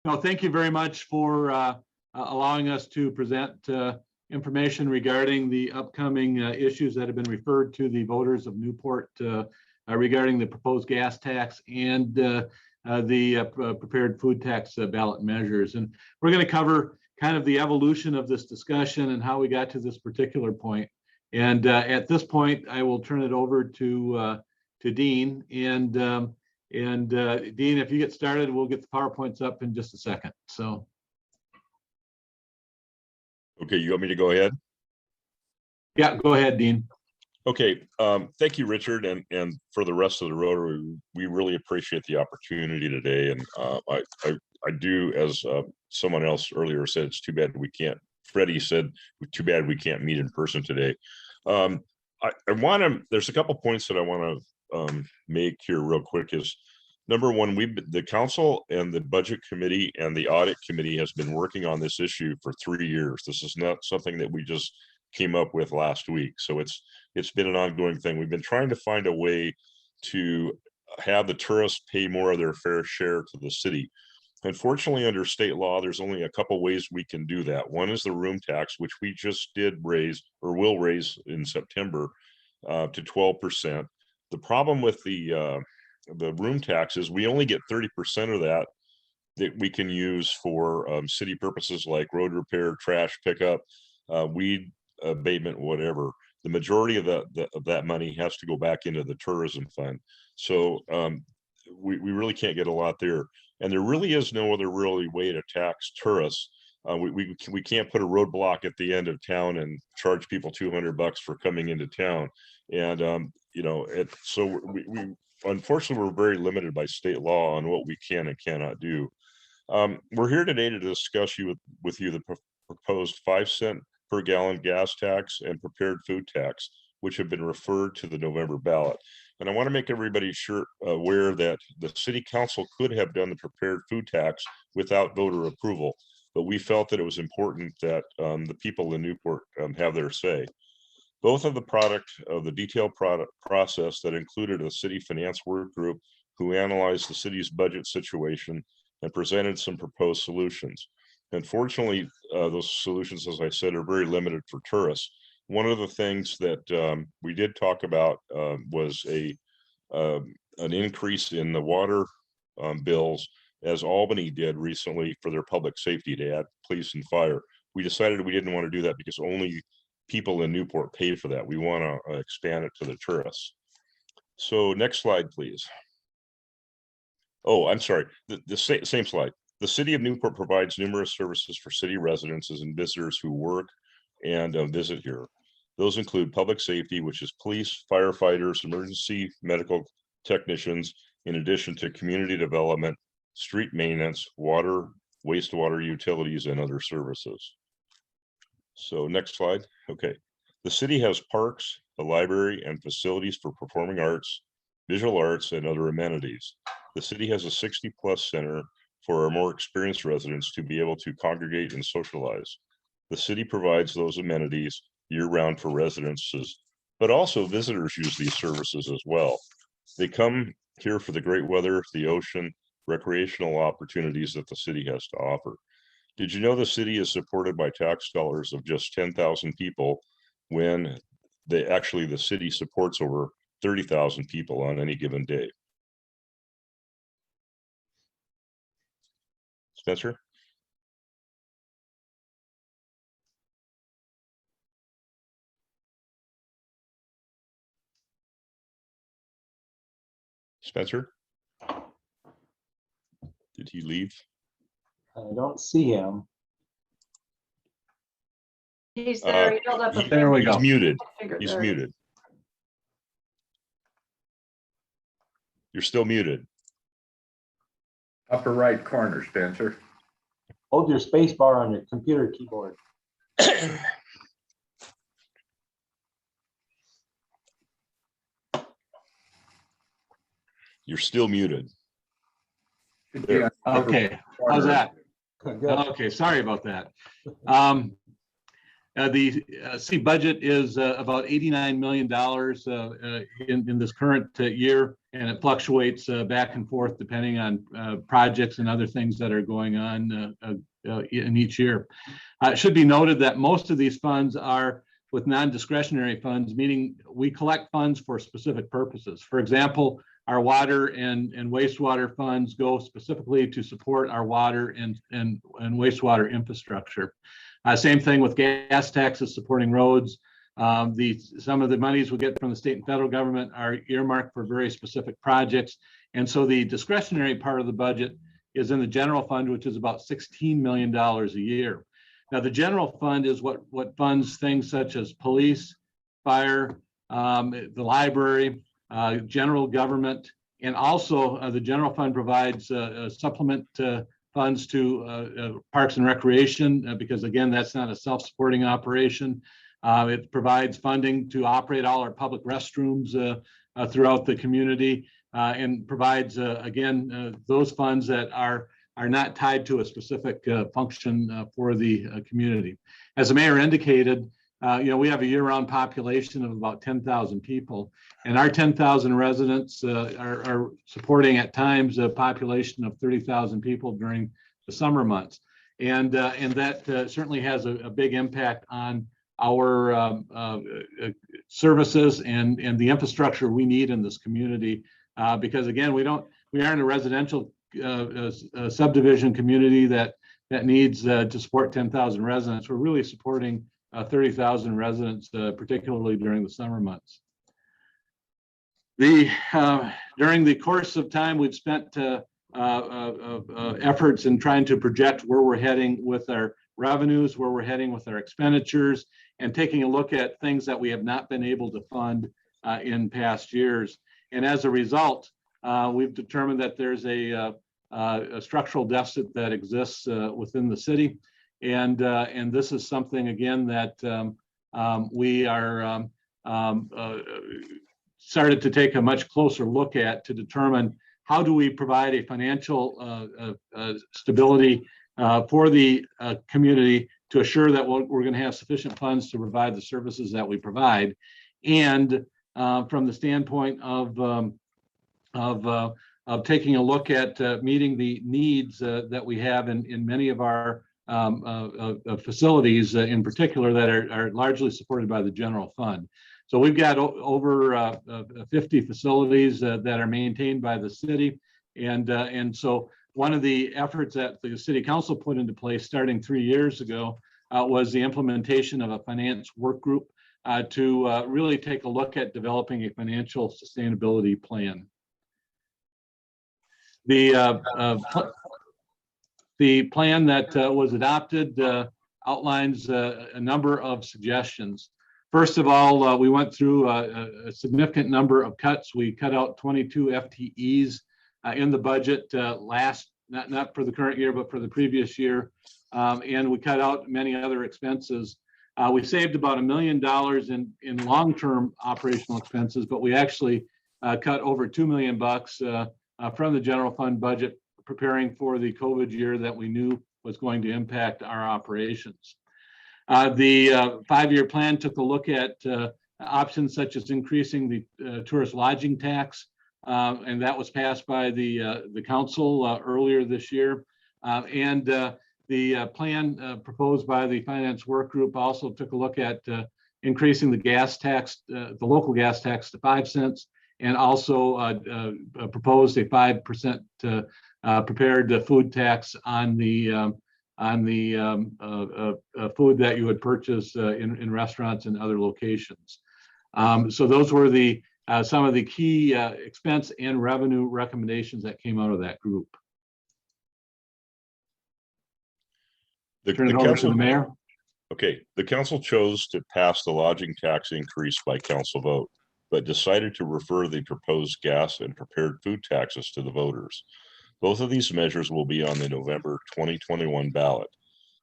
No, thank you very much for allowing us to present information regarding the upcoming issues that have been referred to the voters of Newport regarding the proposed gas tax and the prepared food tax ballot measures. And we're going to cover kind of the evolution of this discussion and how we got to this particular point. And at this point, I will turn it over to Dean. And Dean, if you get started, we'll get the PowerPoints up in just a second. So. Okay, you want me to go ahead? Yeah, go ahead, Dean. Okay, thank you, Richard, and for the rest of the Rotary, we really appreciate the opportunity today. And I do, as someone else earlier said, it's too bad we can't. Freddie said, too bad we can't meet in person today. I want to. There's a couple points that I want to make here real quick. Is number one, the council and the budget committee and the audit committee has been working on this issue for 3 years. This is not something that we just came up with last week. So it's been an ongoing thing. We've been trying to find a way to have the tourists pay more of their fair share to the city. Unfortunately, under state law, there's only a couple ways we can do that. One is the room tax, which we just did raise or will raise in September to 12%. The problem with the room tax is we only get 30% of that we can use for city purposes like road repair, trash pickup, weed abatement, whatever. The majority of that money has to go back into the tourism fund. So we really can't get a lot there. And there really is no other really way to tax tourists. We can't put a roadblock at the end of town and charge people $200 for coming into town. And so we unfortunately we're very limited by state law on what we can and cannot do. We're here today to discuss with you the proposed 5-cent per gallon gas tax and prepared food tax, which have been referred to the November ballot. And I want to make everybody aware that the city council could have done the prepared food tax without voter approval, but we felt that it was important that the people in Newport have their say. Both of the detailed process that included a city finance work group who analyzed the city's budget situation and presented some proposed solutions. Unfortunately, those solutions, as I said, are very limited for tourists. One of the things that we did talk about was an increase in the water bills, as Albany did recently for their public safety to add police and fire. We decided we didn't want to do that because only people in Newport pay for that. We want to expand it to the tourists. So next slide, please. Oh, I'm sorry, the same slide. The city of Newport provides numerous services for city residents and visitors who work and visit here. Those include public safety, which is police, firefighters, emergency medical technicians, in addition to community development, street maintenance, water, wastewater utilities, and other services. So next slide. Okay. The city has parks, a library, and facilities for performing arts, visual arts, and other amenities. The city has a 60+ center for our more experienced residents to be able to congregate and socialize. The city provides those amenities year-round for residences, but also visitors use these services as well. They come here for the great weather, the ocean, recreational opportunities that the city has to offer. Did you know the city is supported by tax dollars of just 10,000 people when the city supports over 30,000 people on any given day? Spencer? Spencer? Did he leave? I don't see him. He's there. He held up a There we finger. go. He's muted. Finger He's there. muted. You're still muted. Upper right corner, Spencer. Hold your space bar on your computer keyboard. You're still muted. Should be on the upper Okay, corner. how's that? Good. Okay, sorry about that. The city budget is about $89 million in this current year, and it fluctuates back and forth depending on projects and other things that are going on in each year. It should be noted that most of these funds are with non-discretionary funds, meaning we collect funds for specific purposes. For example, our water and wastewater funds go specifically to support our water and wastewater infrastructure. Same thing with gas taxes supporting roads. Some of the monies we get from the state and federal government are earmarked for very specific projects. And so the discretionary part of the budget is in the general fund, which is about $16 million a year. Now, the general fund is what funds things such as police, fire, the library, general government, and also the general fund provides supplement funds to parks and recreation, because again, that's not a self-supporting operation. It provides funding to operate all our public restrooms throughout the community, and provides again those funds that are not tied to a specific function for the community. As the mayor indicated, we have a year-round population of about 10,000 people, and our 10,000 residents are supporting at times a population of 30,000 people during the summer months, and that certainly has a big impact on our services and the infrastructure we need in this community, because again, we aren't a residential subdivision community that needs to support 10,000 residents. We're really supporting 30,000 residents, particularly during the summer months. During the course of time, we've spent efforts in trying to project where we're heading with our revenues, where we're heading with our expenditures, and taking a look at things that we have not been able to fund in past years. And as a result, we've determined that there's a structural deficit that exists within the city, and this is something again that we are started to take a much closer look at to determine how do we provide a financial stability for the community to assure that we're going to have sufficient funds to provide the services that we provide, and from the standpoint of taking a look at meeting the needs that we have in many of our facilities, in particular, that are largely supported by the general fund. So we've got over 50 facilities that are maintained by the city, and so one of the efforts that the city council put into place starting 3 years ago was the implementation of a finance work group to really take a look at developing a financial sustainability plan. The plan that was adopted outlines a number of suggestions. First of all, we went through a significant number of cuts. We cut out 22 FTEs in the budget not for the current year, but for the previous year. And we cut out many other expenses. We saved about $1 million in long-term operational expenses, but we actually cut over $2 million from the general fund budget, preparing for the COVID year that we knew was going to impact our operations. The 5-year plan took a look at options such as increasing the tourist lodging tax, and that was passed by the council earlier this year. And the plan proposed by the finance work group also took a look at increasing the gas tax, the local gas tax, to 5 cents, and also proposed a 5% prepared food tax on the food that you would purchase in restaurants and other locations. So those were some of the key expense and revenue recommendations that came out of that group. Turn it over to the mayor. Okay, the council chose to pass the lodging tax increase by council vote, but decided to refer the proposed gas and prepared food taxes to the voters. Both of these measures will be on the November 2021 ballot.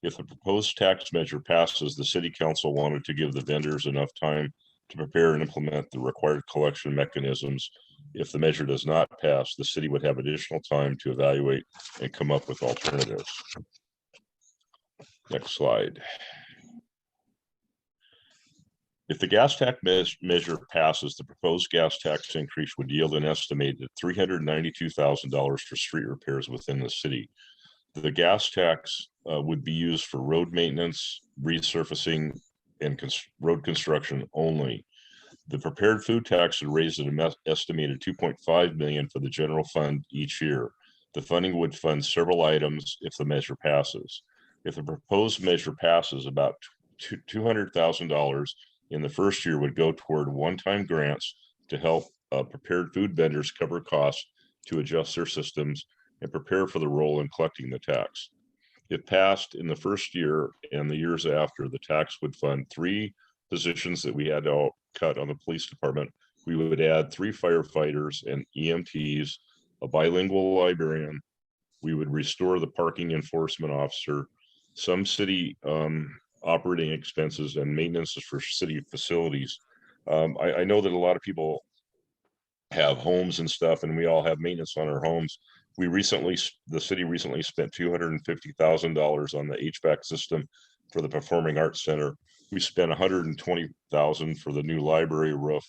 If the proposed tax measure passes, the city council wanted to give the vendors enough time to prepare and implement the required collection mechanisms. If the measure does not pass, the city would have additional time to evaluate and come up with alternatives. Next slide. If the gas tax measure passes, the proposed gas tax increase would yield an estimated $392,000 for street repairs within the city. The gas tax would be used for road maintenance, resurfacing, and road construction only. The prepared food tax would raise an estimated $2.5 million for the general fund each year. The funding would fund several items if the measure passes. If the proposed measure passes, about $200,000 in the first year would go toward one-time grants to help prepared food vendors cover costs to adjust their systems and prepare for the role in collecting the tax. If passed in the first year and the years after, the tax would fund 3 positions that we had to cut on the police department. We would add 3 firefighters and EMTs, a bilingual librarian. We would restore the parking enforcement officer, some city operating expenses, and maintenance for city facilities. I know that a lot of people have homes and stuff, and we all have maintenance on our homes. The city recently spent $250,000 on the HVAC system for the Performing Arts Center. We spent $120,000 for the new library roof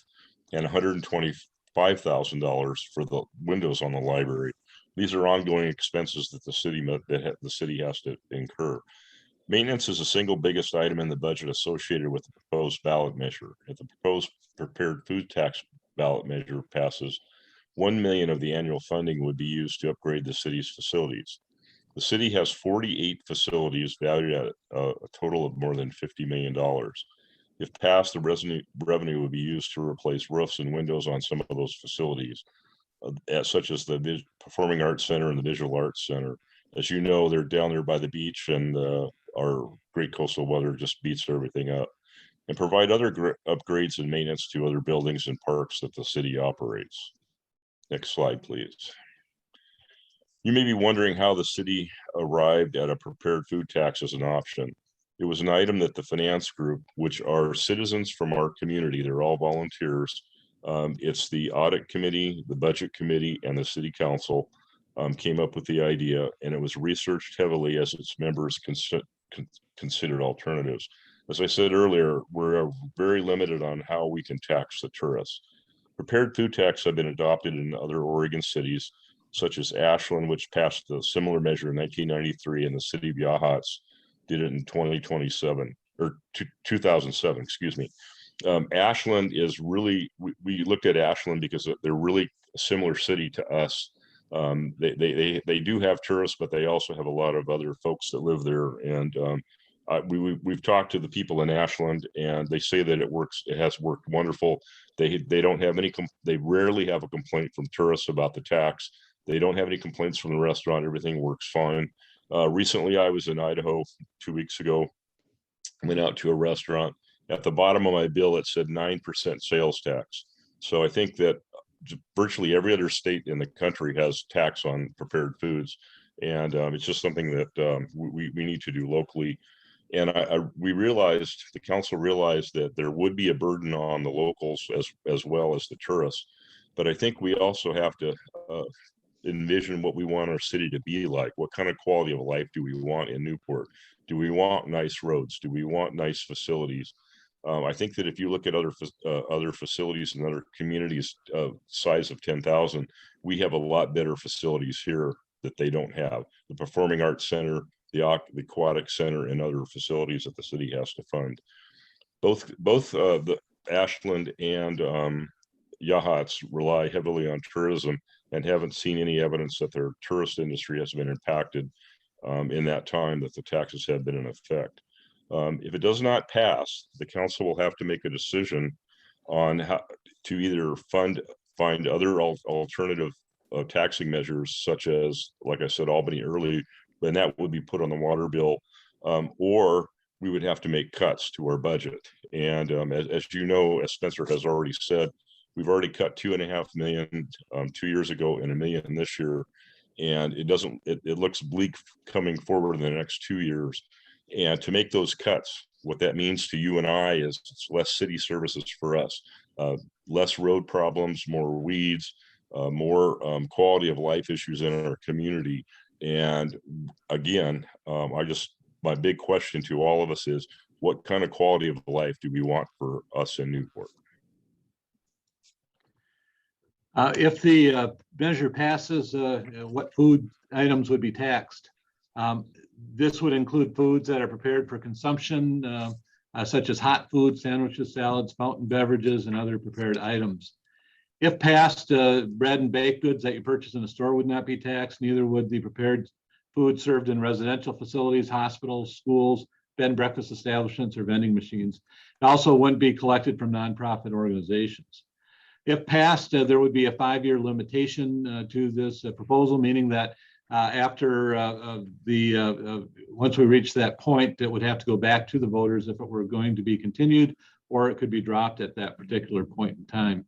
and $125,000 for the windows on the library. These are ongoing expenses that the city has to incur. Maintenance is the single biggest item in the budget associated with the proposed ballot measure. If the proposed prepared food tax ballot measure passes, $1 million of the annual funding would be used to upgrade the city's facilities. The city has 48 facilities valued at a total of more than $50 million. If passed, the revenue would be used to replace roofs and windows on some of those facilities, such as the Performing Arts Center and the Visual Arts Center. As you know, they're down there by the beach, and our great coastal weather just beats everything up. And provide other upgrades and maintenance to other buildings and parks that the city operates. Next slide, please. You may be wondering how the city arrived at a prepared food tax as an option. It was an item that the finance group, which are citizens from our community, they're all volunteers. It's the audit committee, the budget committee, and the city council came up with the idea, and it was researched heavily as its members considered alternatives. As I said earlier, we're very limited on how we can tax the tourists. Prepared food tax have been adopted in other Oregon cities, such as Ashland, which passed a similar measure in 1993, and the city of Yachats did it in 2007, excuse me. Ashland is really, we looked at Ashland because they're really a similar city to us. They do have tourists, but they also have a lot of other folks that live there. And we've talked to the people in Ashland, and they say that it has worked wonderful. They don't have they rarely have a complaint from tourists about the tax. They don't have any complaints from the restaurant. Everything works fine. Recently, I was in Idaho 2 weeks ago, went out to a restaurant. At the bottom of my bill, it said 9% sales tax. So I think that virtually every other state in the country has tax on prepared foods. And it's just something that we need to do locally. And the council realized that there would be a burden on the locals as well as the tourists. But I think we also have to envision what we want our city to be like. What kind of quality of life do we want in Newport? Do we want nice roads? Do we want nice facilities? I think that if you look at other facilities and other communities size of 10,000, we have a lot better facilities here that they don't have. The Performing Arts Center, the Aquatic Center, and other facilities that the city has to fund. Both the Ashland and Yachats rely heavily on tourism and haven't seen any evidence that their tourist industry has been impacted in that time that the taxes have been in effect. If it does not pass, the council will have to make a decision on how to either find other alternative taxing measures, such as, like I said, Albany early, and that would be put on the water bill, or we would have to make cuts to our budget. And as you know, as Spencer has already said, we've already cut $2.5 million 2 years ago and $1 million this year, and it looks bleak coming forward in the next 2 years. And to make those cuts, what that means to you and I is it's less city services for us, less road problems, more weeds, more quality of life issues in our community. And again, my big question to all of us is, what kind of quality of life do we want for us in Newport? If the measure passes, what food items would be taxed? This would include foods that are prepared for consumption, such as hot food, sandwiches, salads, fountain beverages, and other prepared items. If passed, bread and baked goods that you purchase in a store would not be taxed. Neither would the prepared food served in residential facilities, hospitals, schools, bed and breakfast establishments, or vending machines. It also wouldn't be collected from nonprofit organizations. If passed, there would be a 5-year limitation to this proposal, meaning that after once we reach that point, it would have to go back to the voters if it were going to be continued, or it could be dropped at that particular point in time.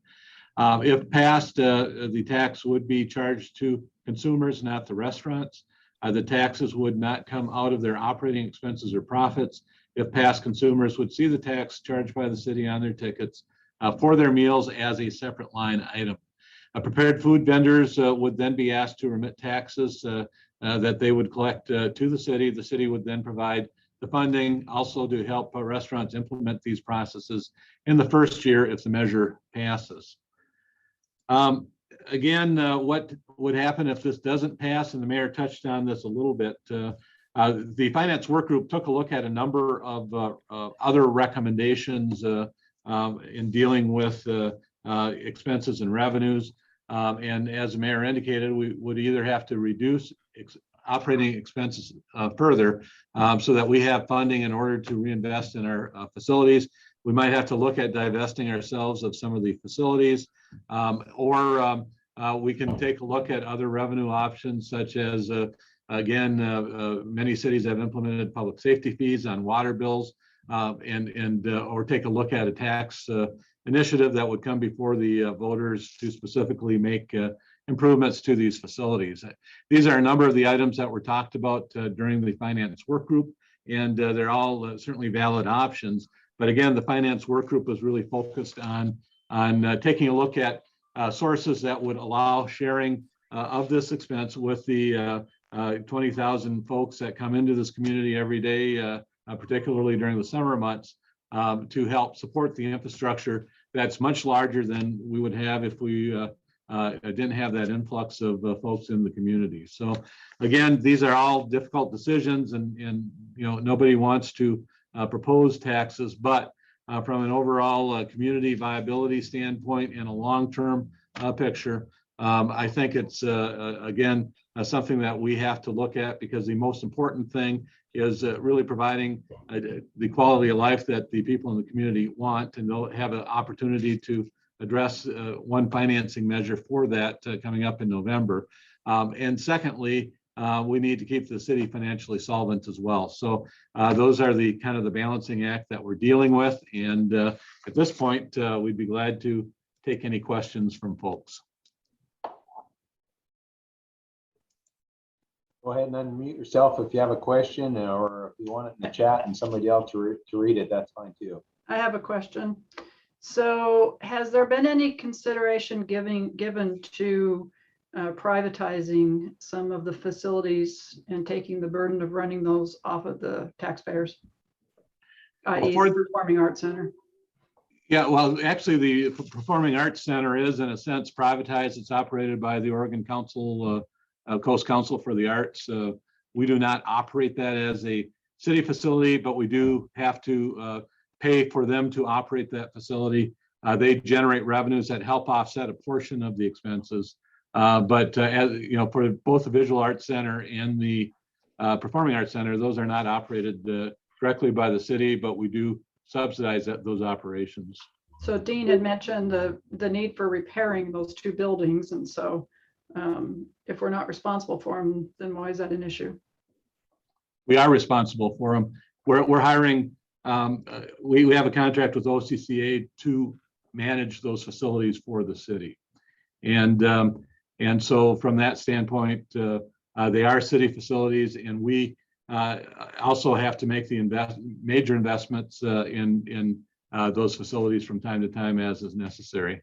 If passed, the tax would be charged to consumers, not the restaurants. The taxes would not come out of their operating expenses or profits. If passed, consumers would see the tax charged by the city on their tickets for their meals as a separate line item. Prepared food vendors would then be asked to remit taxes that they would collect to the city. The city would then provide the funding also to help restaurants implement these processes in the first year if the measure passes. Again, what would happen if this doesn't pass, and the mayor touched on this a little bit, the finance work group took a look at a number of other recommendations in dealing with expenses and revenues. And as the mayor indicated, we would either have to reduce operating expenses further so that we have funding in order to reinvest in our facilities. We might have to look at divesting ourselves of some of the facilities, or we can take a look at other revenue options, such as, again, many cities have implemented public safety fees on water bills, or take a look at a tax initiative that would come before the voters to specifically make improvements to these facilities. These are a number of the items that were talked about during the finance work group, and they're all certainly valid options. But again, the finance work group was really focused on taking a look at sources that would allow sharing of this expense with the 20,000 folks that come into this community every day, particularly during the summer months, to help support the infrastructure that's much larger than we would have if we didn't have that influx of folks in the community. So again, these are all difficult decisions, and nobody wants to propose taxes, but from an overall community viability standpoint and a long-term picture, I think it's again something that we have to look at, because the most important thing is really providing the quality of life that the people in the community want, and they'll have an opportunity to address one financing measure for that coming up in November. And secondly, we need to keep the city financially solvent as well. So those are the kind of the balancing act that we're dealing with. And at this point, we'd be glad to take any questions from folks. Go ahead and unmute yourself if you have a question, or if you want it in the chat and somebody else to read it, that's fine too. I have a question. So has there been any consideration given to privatizing some of the facilities and taking the burden of running those off of the taxpayers, i.e. the Performing Arts Center? Yeah, well, actually, the Performing Arts Center is, in a sense, privatized. It's operated by the Oregon Council, Coast Council for the Arts. We do not operate that as a city facility, but we do have to pay for them to operate that facility. They generate revenues that help offset a portion of the expenses. But as you know, for both the Visual Arts Center and the Performing Arts Center, those are not operated directly by the city, but we do subsidize those operations. So Dean had mentioned the need for repairing those two buildings, and so if we're not responsible for them, then why is that an issue? We are responsible for them. We're hiring. We have a contract with OCCA to manage those facilities for the city, and so from that standpoint, they are city facilities, and we also have to make the major investments in those facilities from time to time as is necessary.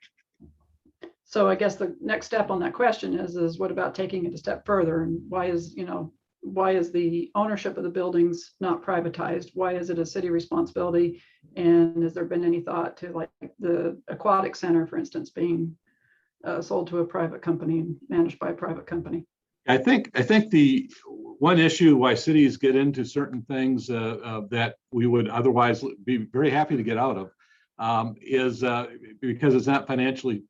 So I guess the next step on that question is what about taking it a step further, and why why is the ownership of the buildings not privatized? Why is it a city responsibility? And has there been any thought to, like, the aquatic center, for instance, being sold to a private company and managed by a private company? I think the one issue why cities get into certain things that we would otherwise be very happy to get out of is because it's not financially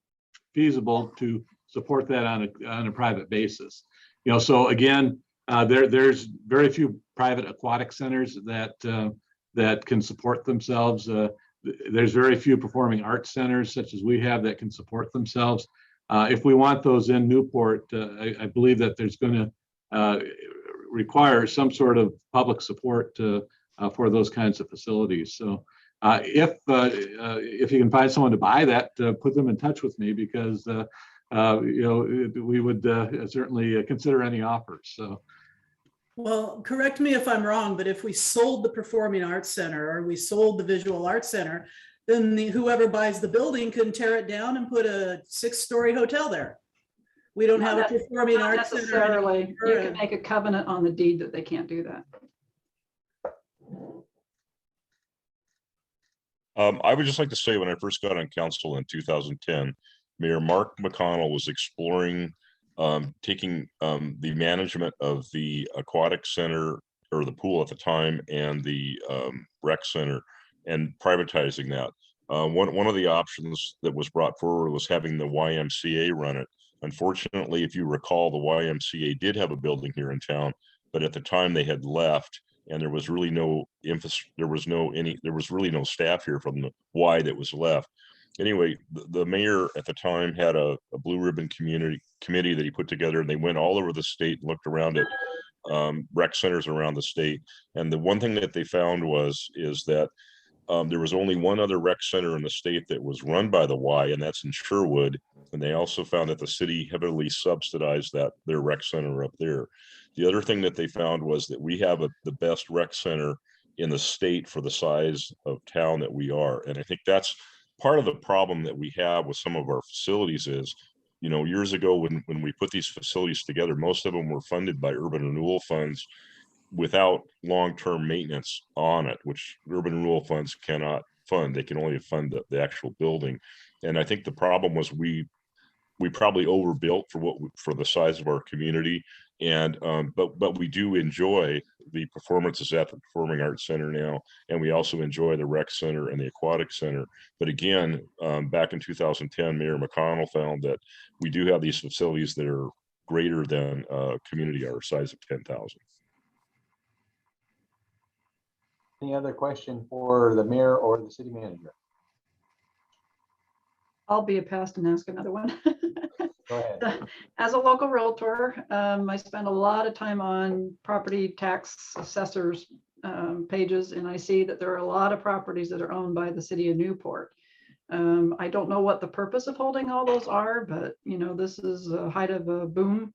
feasible to support that on a private basis. So again, there's very few private aquatic centers that can support themselves. There's very few performing arts centers such as we have that can support themselves. If we want those in Newport, I believe that there's going to require some sort of public support for those kinds of facilities. So if you can find someone to buy that, put them in touch with me, because we would certainly consider any offers. So. Well, correct me if I'm wrong, but if we sold the Performing Arts Center or we sold the Visual Arts Center, then whoever buys the building can tear it down and put a 6-story hotel there. We don't have a Performing Not Arts Center. necessarily. You can make a covenant on the deed that they can't do that. I would just like to say, when I first got on council in 2010, Mayor Mark McConnell was exploring taking the management of the aquatic center, or the pool at the time, and the rec center, and privatizing that. One of the options that was brought forward was having the YMCA run it. Unfortunately, if you recall, the YMCA did have a building here in town, but at the time they had left, and there was really no there was really no staff here from the Y that was left. Anyway, the mayor at the time had a blue ribbon committee that he put together, and they went all over the state and looked around at rec centers around the state. And the one thing that they found is that there was only one other rec center in the state that was run by the Y, and that's in Sherwood. And they also found that the city heavily subsidized their rec center up there. The other thing that they found was that we have the best rec center in the state for the size of town that we are. And I think that's part of the problem that we have with some of our facilities is, years ago when we put these facilities together, most of them were funded by urban renewal funds without long-term maintenance on it, which urban renewal funds cannot fund. They can only fund the actual building. And I think the problem was we probably overbuilt for the size of our community. And but we do enjoy the performances at the Performing Arts Center now, and we also enjoy the rec center and the aquatic center. But again, back in 2010, Mayor McConnell found that we do have these facilities that are greater than a community our size of 10,000. Any other question for the mayor or the city manager? I'll be a pest and ask another one. Go ahead. As a local realtor, I spend a lot of time on property tax assessors pages, and I see that there are a lot of properties that are owned by the city of Newport. I don't know what the purpose of holding all those are, but this is a height of a boom,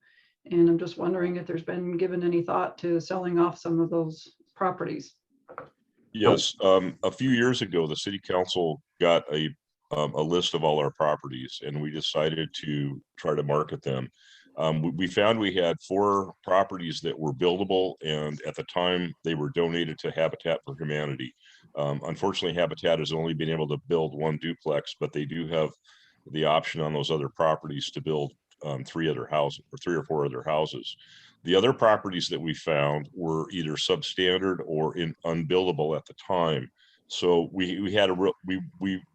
and I'm just wondering if there's been given any thought to selling off some of those properties. Yes, a few years ago, the city council got a list of all our properties, and we decided to try to market them. We found we had 4 properties that were buildable, and at the time they were donated to Habitat for Humanity. Unfortunately, Habitat has only been able to build 1 duplex, but they do have the option on those other properties to build 3 or 4 other houses. The other properties that we found were either substandard or unbuildable at the time. So we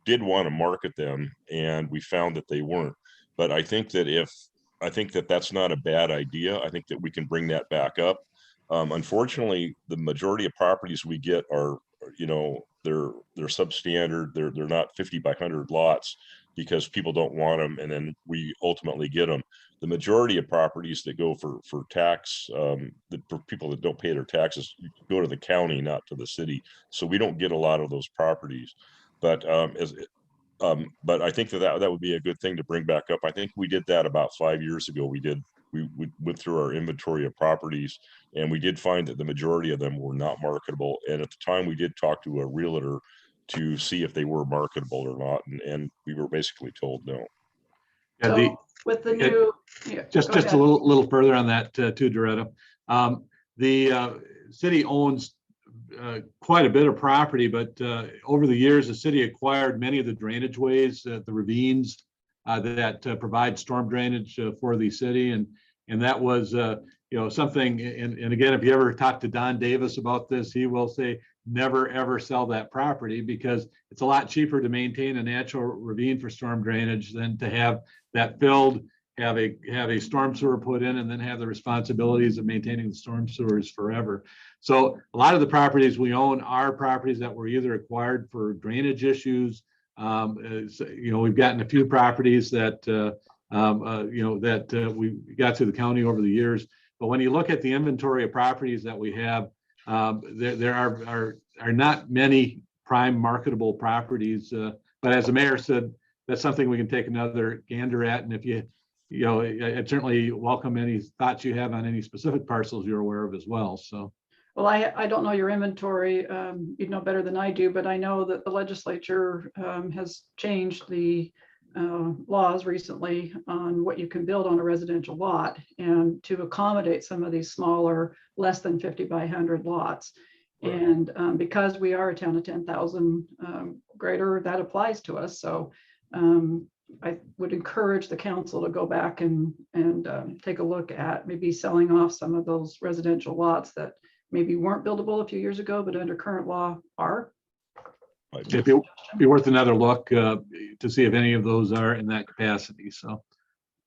did want to market them, and we found that they weren't. But I think that that's not a bad idea. I think that we can bring that back up. Unfortunately, the majority of properties we get are, they're substandard. They're not 50 by 100 lots because people don't want them, and then we ultimately get them. The majority of properties that go for tax, for people that don't pay their taxes, go to the county, not to the city. So we don't get a lot of those properties. But but I think that would be a good thing to bring back up. I think we did that about 5 years ago. We went through our inventory of properties, and we did find that the majority of them were not marketable. And at the time, we did talk to a realtor to see if they were marketable or not, and we were basically told no. So with the new, just a little further on that too, Doretta. the city owns quite a bit of property, but over the years, the city acquired many of the drainage ways, the ravines that provide storm drainage for the city, and that was something. And again, if you ever talk to Don Davis about this, he will say never ever sell that property because it's a lot cheaper to maintain a natural ravine for storm drainage than to have that filled, have a storm sewer put in, and then have the responsibilities of maintaining the storm sewers forever. So a lot of the properties we own are properties that were either acquired for drainage issues. We've gotten a few properties that we got through the county over the years. But when you look at the inventory of properties that we have, there are not many prime marketable properties. But as the mayor said, that's something we can take another gander at. And if I'd certainly welcome any thoughts you have on any specific parcels you're aware of as well. So. Well, I don't know your inventory. You'd know better than I do, but I know that the legislature has changed the laws recently on what you can build on a residential lot and to accommodate some of these smaller, less than 50 by 100 lots. Right. And because we are a town of 10,000 greater, that applies to us. So I would encourage the council to go back and take a look at maybe selling off some of those residential lots that maybe weren't buildable a few years ago, but under current law are. It'd be worth another look to see if any of those are in that capacity. So,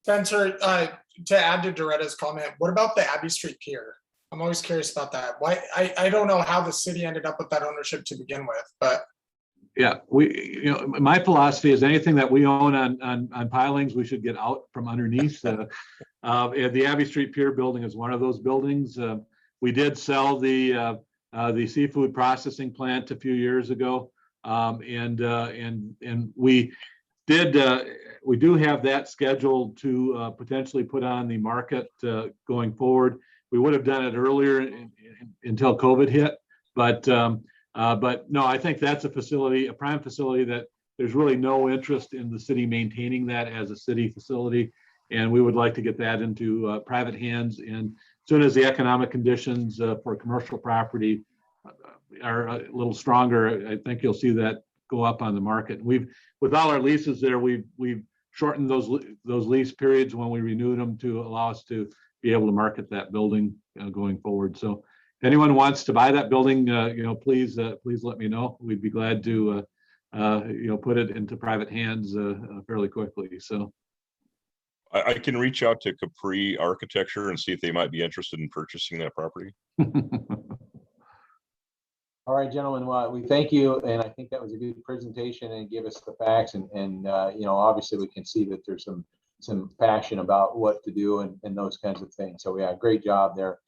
Spencer, to add to Doretta's comment, what about the Abbey Street Pier? I'm always curious about that. Why I don't know how the city ended up with that ownership to begin with, but yeah, my philosophy is anything that we own on pilings, we should get out from underneath. The Abbey Street Pier building is one of those buildings. We did sell the seafood processing plant a few years ago, and we do have that scheduled to potentially put on the market going forward. We would have done it earlier until COVID hit, but no, I think that's a prime facility that there's really no interest in the city maintaining that as a city facility, and we would like to get that into private hands. And as soon as the economic conditions for commercial property are a little stronger, I think you'll see that go up on the market. With all our leases there, we've shortened those lease periods when we renewed them to allow us to be able to market that building going forward. So if anyone wants to buy that building, please let me know. We'd be glad to put it into private hands fairly quickly. So. I can reach out to Capri Architecture and see if they might be interested in purchasing that property. All right, gentlemen, well, we thank you. And I think that was a good presentation and give us the facts. And obviously we can see that there's some passion about what to do and those kinds of things. So yeah, great job there.